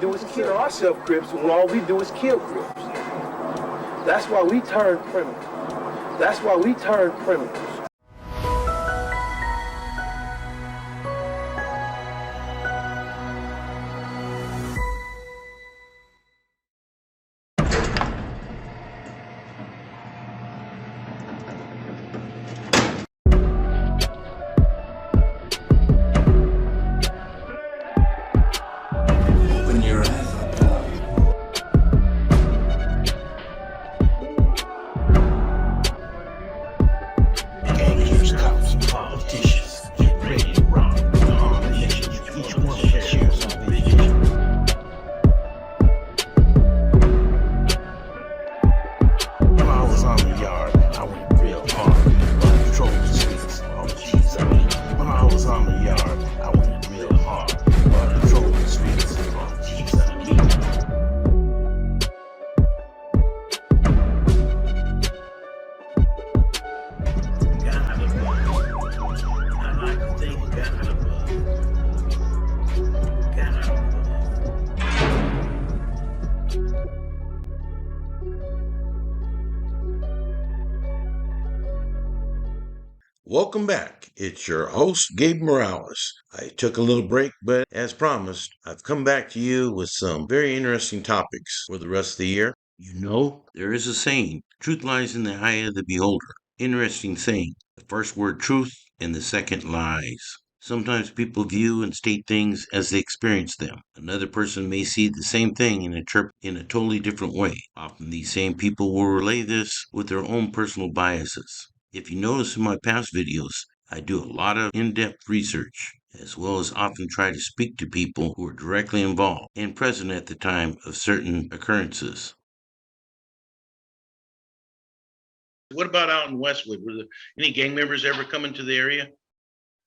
do is kill ourselves Crips when all we do is kill Crips. That's why we turn criminals. That's why we turn criminals. Welcome back. It's your host, Gabe Morales. I took a little break, but as promised, I've come back to you with some very interesting topics for the rest of the year. You know, there is a saying, truth lies in the eye of the beholder. Interesting saying. The first word truth and the second lies. Sometimes people view and state things as they experience them. Another person may see the same thing and interpret in a totally different way. Often these same people will relay this with their own personal biases. If you notice in my past videos, I do a lot of in-depth research, as well as often try to speak to people who are directly involved and present at the time of certain occurrences. What about out in Westwood? Were there any gang members ever come into the area?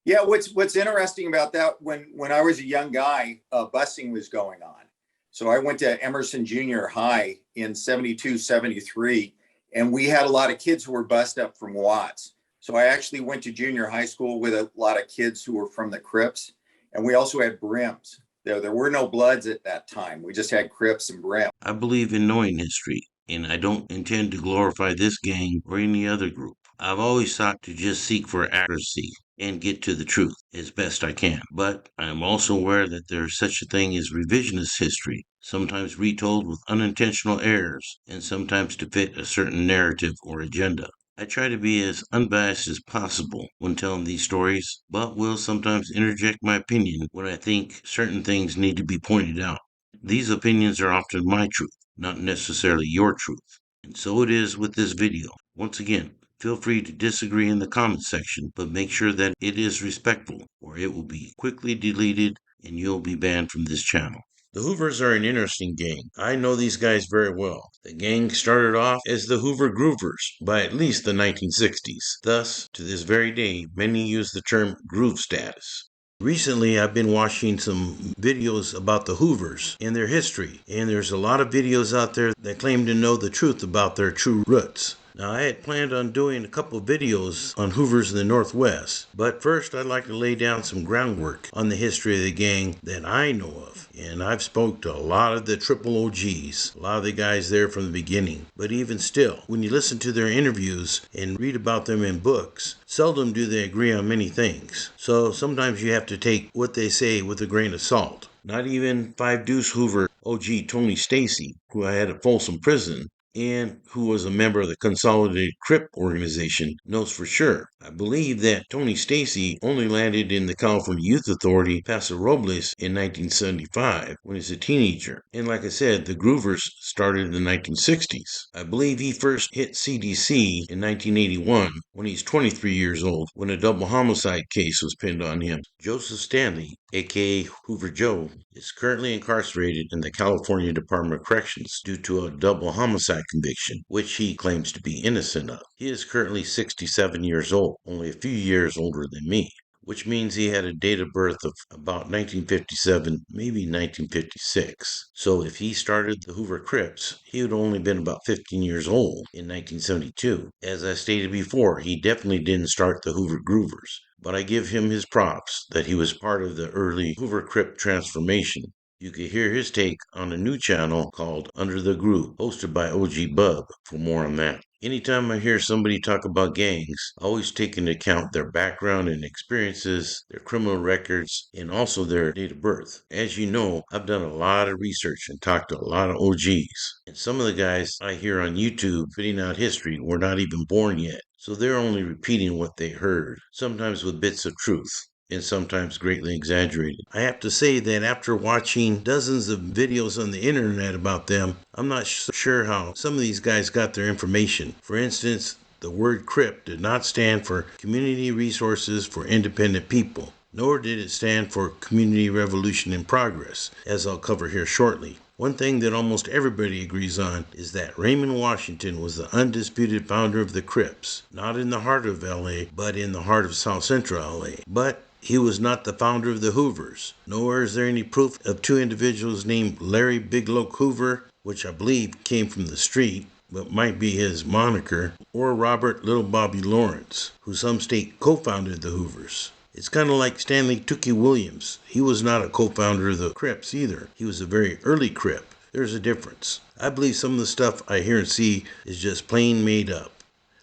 Yeah, what's interesting about that, when I was a young guy, busing was going on. So I went to Emerson Junior High in 72, 73, and we had a lot of kids who were bused up from Watts. So I actually went to junior high school with a lot of kids who were from the Crips, and we also had Brims. There were no Bloods at that time. We just had Crips and Brims. I believe in knowing history, and I don't intend to glorify this gang or any other group. I've always sought to just seek for accuracy and get to the truth as best I can. But I am also aware that there is such a thing as revisionist history, sometimes retold with unintentional errors, and sometimes to fit a certain narrative or agenda. I try to be as unbiased as possible when telling these stories, but will sometimes interject my opinion when I think certain things need to be pointed out. These opinions are often my truth, not necessarily your truth. And so it is with this video. Once again, feel free to disagree in the comments section, but make sure that it is respectful, or it will be quickly deleted and you'll be banned from this channel. The Hoovers are an interesting gang. I know these guys very well. The gang started off as the Hoover Groovers by at least the 1960s. Thus, to this very day, many use the term groove status. Recently, I've been watching some videos about the Hoovers and their history, and there's a lot of videos out there that claim to know the truth about their true roots. Now, I had planned on doing a couple of videos on Hoovers in the Northwest, but first I'd like to lay down some groundwork on the history of the gang that I know of. And I've spoke to a lot of the triple OGs, a lot of the guys there from the beginning. But even still, when you listen to their interviews and read about them in books, seldom do they agree on many things. So sometimes you have to take what they say with a grain of salt. Not even Five Deuce Hoover OG Tony Stacy, who I had at Folsom Prison, and who was a member of the Consolidated Crip organization, knows for sure. I believe that Tony Stacy only landed in the California Youth Authority, Paso Robles, in 1975 when he was a teenager. And like I said, the Groovers started in the 1960s. I believe he first hit CDC in 1981 when he's 23 years old, when a double homicide case was pinned on him. Joseph Stanley, aka Hoover Joe, is currently incarcerated in the California Department of Corrections due to a double homicide conviction, which he claims to be innocent of. He is currently 67 years old, only a few years older than me, which means he had a date of birth of about 1957, maybe 1956. So if he started the Hoover Crips, he would only been about 15 years old in 1972. As I stated before, he definitely didn't start the Hoover Groovers, but I give him his props that he was part of the early Hoover Crip transformation. You can hear his take on a new channel called Under the Groove, hosted by OG Bub, for more on that. Anytime I hear somebody talk about gangs, I always take into account their background and experiences, their criminal records, and also their date of birth. As you know, I've done a lot of research and talked to a lot of OGs. And some of the guys I hear on YouTube spitting out history were not even born yet. So they're only repeating what they heard, sometimes with bits of truth and sometimes greatly exaggerated. I have to say that after watching dozens of videos on the internet about them, I'm not sure how some of these guys got their information. For instance, the word CRIP did not stand for Community Resources for Independent People, nor did it stand for Community Revolution in Progress, as I'll cover here shortly. One thing that almost everybody agrees on is that Raymond Washington was the undisputed founder of the Crips, not in the heart of L.A., but in the heart of South Central L.A. But he was not the founder of the Hoovers, nor is there any proof of two individuals named Larry Big Loc Hoover, which I believe came from the street, but might be his moniker, or Robert Little Bobby Lawrence, who some state co-founded the Hoovers. It's kind of like Stanley Tookie Williams. He was not a co-founder of the Crips either. He was a very early Crip. There's a difference. I believe some of the stuff I hear and see is just plain made up.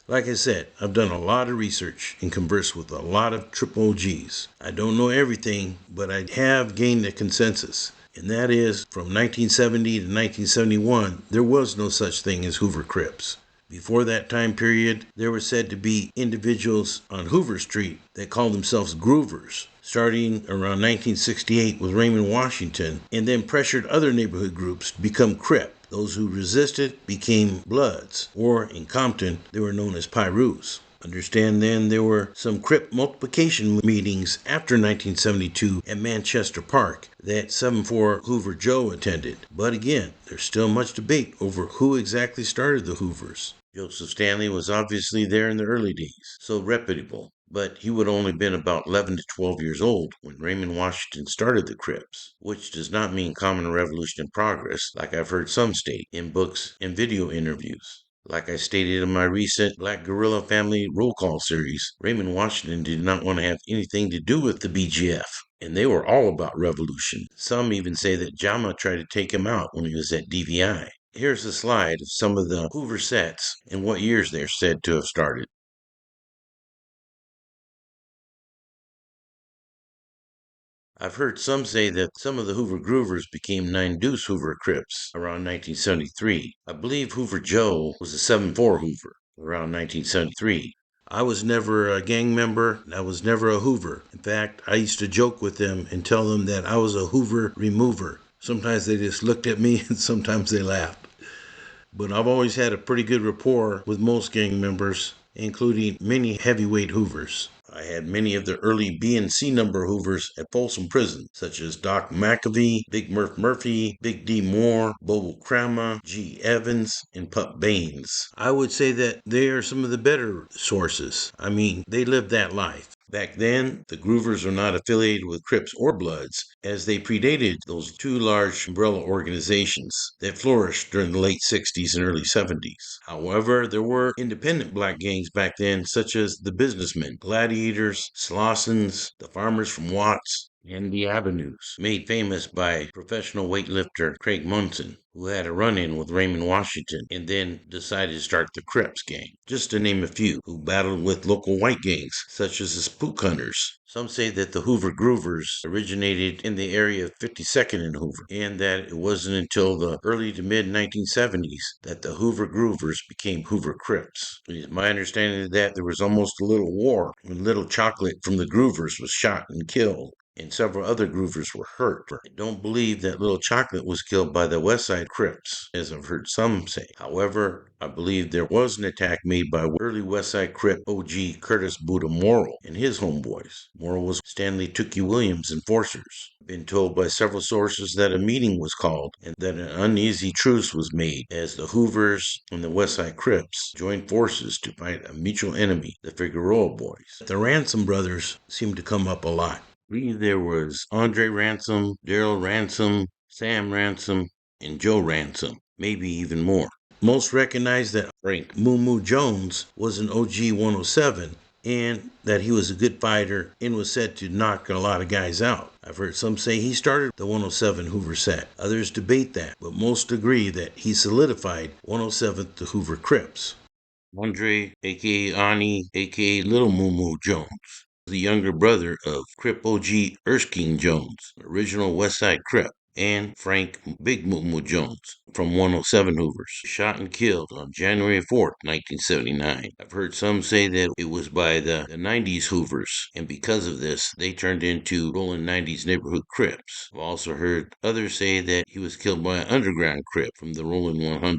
Like I said, I've done a lot of research and conversed with a lot of triple OGs. I don't know everything, but I have gained a consensus. And that is, from 1970 to 1971, there was no such thing as Hoover Crips. Before that time period, there were said to be individuals on Hoover Street that called themselves Groovers, starting around 1968 with Raymond Washington, and then pressured other neighborhood groups to become Crip. Those who resisted became Bloods, or in Compton, they were known as Pyrus. Understand then there were some Crip multiplication meetings after 1972 at Manchester Park that 7-4 Hoover Joe attended. But again, there's still much debate over who exactly started the Hoovers. Joseph Stanley was obviously there in the early days, so reputable. But he would have only been about 11 to 12 years old when Raymond Washington started the Crips, which does not mean common revolution in progress, like I've heard some state in books and video interviews. Like I stated in my recent Black Guerrilla Family Roll Call series, Raymond Washington did not want to have anything to do with the BGF, and they were all about revolution. Some even say that Jama tried to take him out when he was at DVI. Here's a slide of some of the Hoover sets and what years they're said to have started. I've heard some say that some of the Hoover Groovers became 9 Deuce Hoover Crips around 1973. I believe Hoover Joe was a 7-4 Hoover around 1973. I was never a gang member. I was never a Hoover. In fact, I used to joke with them and tell them that I was a Hoover remover. Sometimes they just looked at me and sometimes they laughed. But I've always had a pretty good rapport with most gang members, including many heavyweight Hoovers. I had many of the early B and C number Hoovers at Folsom Prison, such as Doc McAvee, Big Murph Murphy, Big D Moore, Bobo Krama, G. Evans, and Pup Baines. I would say that they are some of the better sources. I mean, they lived that life. Back then, the Groovers were not affiliated with Crips or Bloods, as they predated those two large umbrella organizations that flourished during the late 60s and early 70s. However, there were independent black gangs back then, such as the Businessmen, Gladiators, Slossons, the Farmers from Watts, and the Avenues, made famous by professional weightlifter Craig Munson, who had a run-in with Raymond Washington and then decided to start the Crips gang, just to name a few, who battled with local white gangs, such as the Spook Hunters. Some say that the Hoover Groovers originated in the area of 52nd and Hoover, and that it wasn't until the early to mid-1970s that the Hoover Groovers became Hoover Crips. It is my understanding that there was almost a little war when Little Chocolate from the Groovers was shot and killed, and several other Groovers were hurt. I don't believe that Little Chocolate was killed by the West-Side Crips, as I've heard some say. However, I believe there was an attack made by early West-Side Crip OG Curtis Buddha Morrill and his homeboys. Morrill was Stanley Tookie Williams' enforcers. I've been told by several sources that a meeting was called and that an uneasy truce was made as the Hoovers and the West-Side Crips joined forces to fight a mutual enemy, the Figueroa Boys. The Ransom brothers seem to come up a lot. There was Andre Ransom, Daryl Ransom, Sam Ransom, and Joe Ransom, maybe even more. Most recognize that Frank Moo Moo Jones was an OG 107 and that he was a good fighter and was said to knock a lot of guys out. I've heard some say he started the 107 Hoover set. Others debate that, but most agree that he solidified 107th the Hoover Crips. Andre, a.k.a. Ani, a.k.a. Little Moo Moo Jones, the younger brother of Crip OG Erskine Jones, original West-Side Crip, and Frank Big Moo Moo Jones from 107 Hoovers, shot and killed on January 4th, 1979. I've heard some say that it was by the 90s Hoovers, and because of this, they turned into Rolling 90s Neighborhood Crips. I've also heard others say that he was killed by an underground Crip from the Rolling 100s.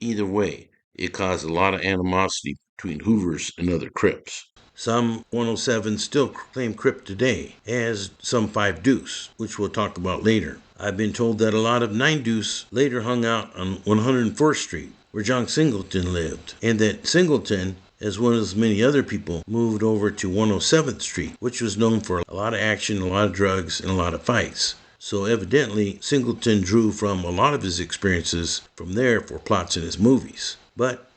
Either way, it caused a lot of animosity between Hoovers and other Crips. Some 107s still claim Crip today, as some 5 Deuce, which we'll talk about later. I've been told that a lot of 9 Deuce later hung out on 101st Street, where John Singleton lived, and that Singleton, as well as many other people, moved over to 107th Street, which was known for a lot of action, a lot of drugs, and a lot of fights. So evidently, Singleton drew from a lot of his experiences from there for plots in his movies. But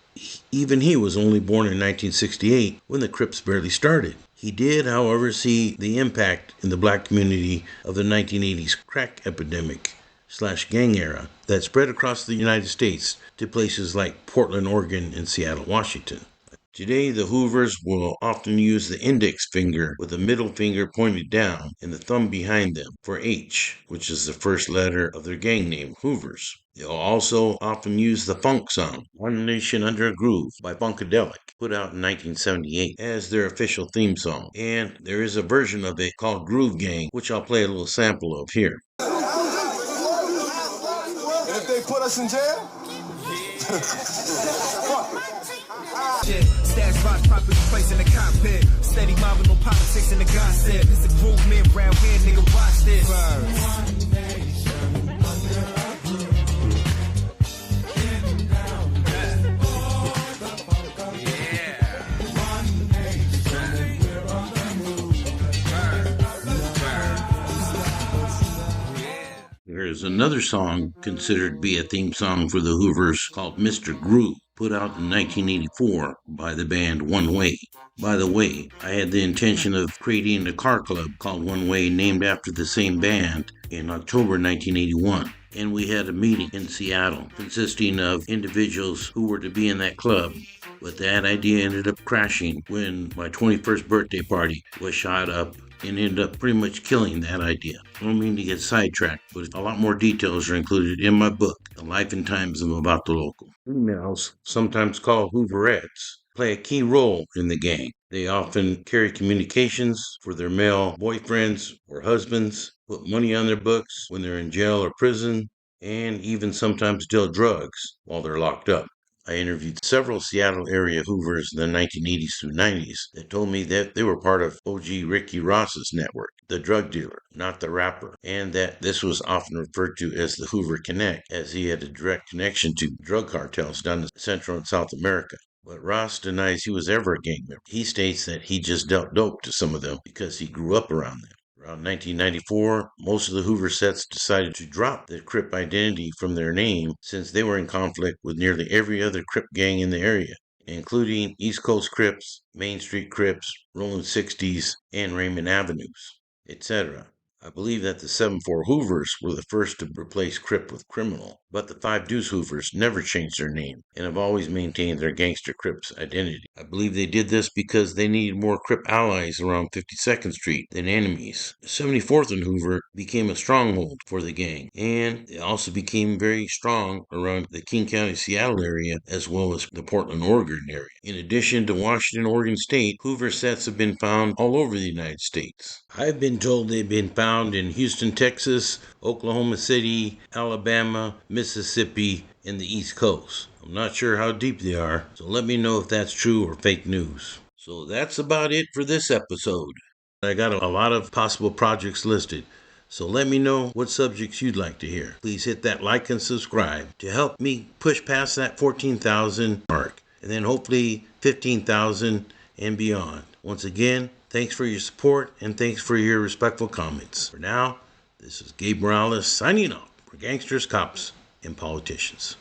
even he was only born in 1968 when the Crips barely started. He did, however, see the impact in the black community of the 1980s crack epidemic / gang era that spread across the United States to places like Portland, Oregon, and Seattle, Washington. Today, the Hoovers will often use the index finger with the middle finger pointed down and the thumb behind them for H, which is the first letter of their gang name, Hoovers. They'll also often use the funk song, One Nation Under a Groove by Funkadelic, put out in 1978, as their official theme song. And there is a version of it called Groove Gang, which I'll play a little sample of here. And if they put us in jail? Fuck it. Stash box properly placed in the cockpit. Steady mobbing, no politics in the gossip. It's a groove man round here, nigga, watch this. There's another song considered to be a theme song for the Hoovers called Mr. Groove, put out in 1984 by the band One Way. By the way, I had the intention of creating a car club called One Way named after the same band in October 1981. And we had a meeting in Seattle consisting of individuals who were to be in that club. But that idea ended up crashing when my 21st birthday party was shot up and ended up pretty much killing that idea. I don't mean to get sidetracked, but a lot more details are included in my book, The Life and Times of Vato Loco. Females, sometimes called Hooverettes, play a key role in the gang. They often carry communications for their male boyfriends or husbands, put money on their books when they're in jail or prison, and even sometimes deal drugs while they're locked up. I interviewed several Seattle area Hoovers in the 1980s through 90s that told me that they were part of OG Ricky Ross's network, the drug dealer, not the rapper, and that this was often referred to as the Hoover Connect, as he had a direct connection to drug cartels down in Central and South America. But Ross denies he was ever a gang member. He states that he just dealt dope to some of them because he grew up around them. Around 1994, most of the Hoover sets decided to drop the Crip identity from their name since they were in conflict with nearly every other Crip gang in the area, including East Coast Crips, Main Street Crips, Rolling 60s, and Raymond Avenues, etc. I believe that the 7-4 Hoovers were the first to replace Crip with criminal, but the 5 Deuce Hoovers never changed their name and have always maintained their gangster Crips identity. I believe they did this because they needed more Crip allies around 52nd Street than enemies. The 74th and Hoover became a stronghold for the gang, and they also became very strong around the King County, Seattle area, as well as the Portland, Oregon area. In addition to Washington, Oregon State, Hoover sets have been found all over the United States. I've been told they've been found in Houston, Texas, Oklahoma City, Alabama, Mississippi, and the East Coast. I'm not sure how deep they are, so let me know if that's true or fake news. So that's about it for this episode. I got a lot of possible projects listed, so let me know what subjects you'd like to hear. Please hit that like and subscribe to help me push past that 14,000 mark, and then hopefully 15,000 and beyond. Once again, thanks for your support and thanks for your respectful comments. For now, this is Gabe Morales signing off for Gangsters, Cops, and Politicians.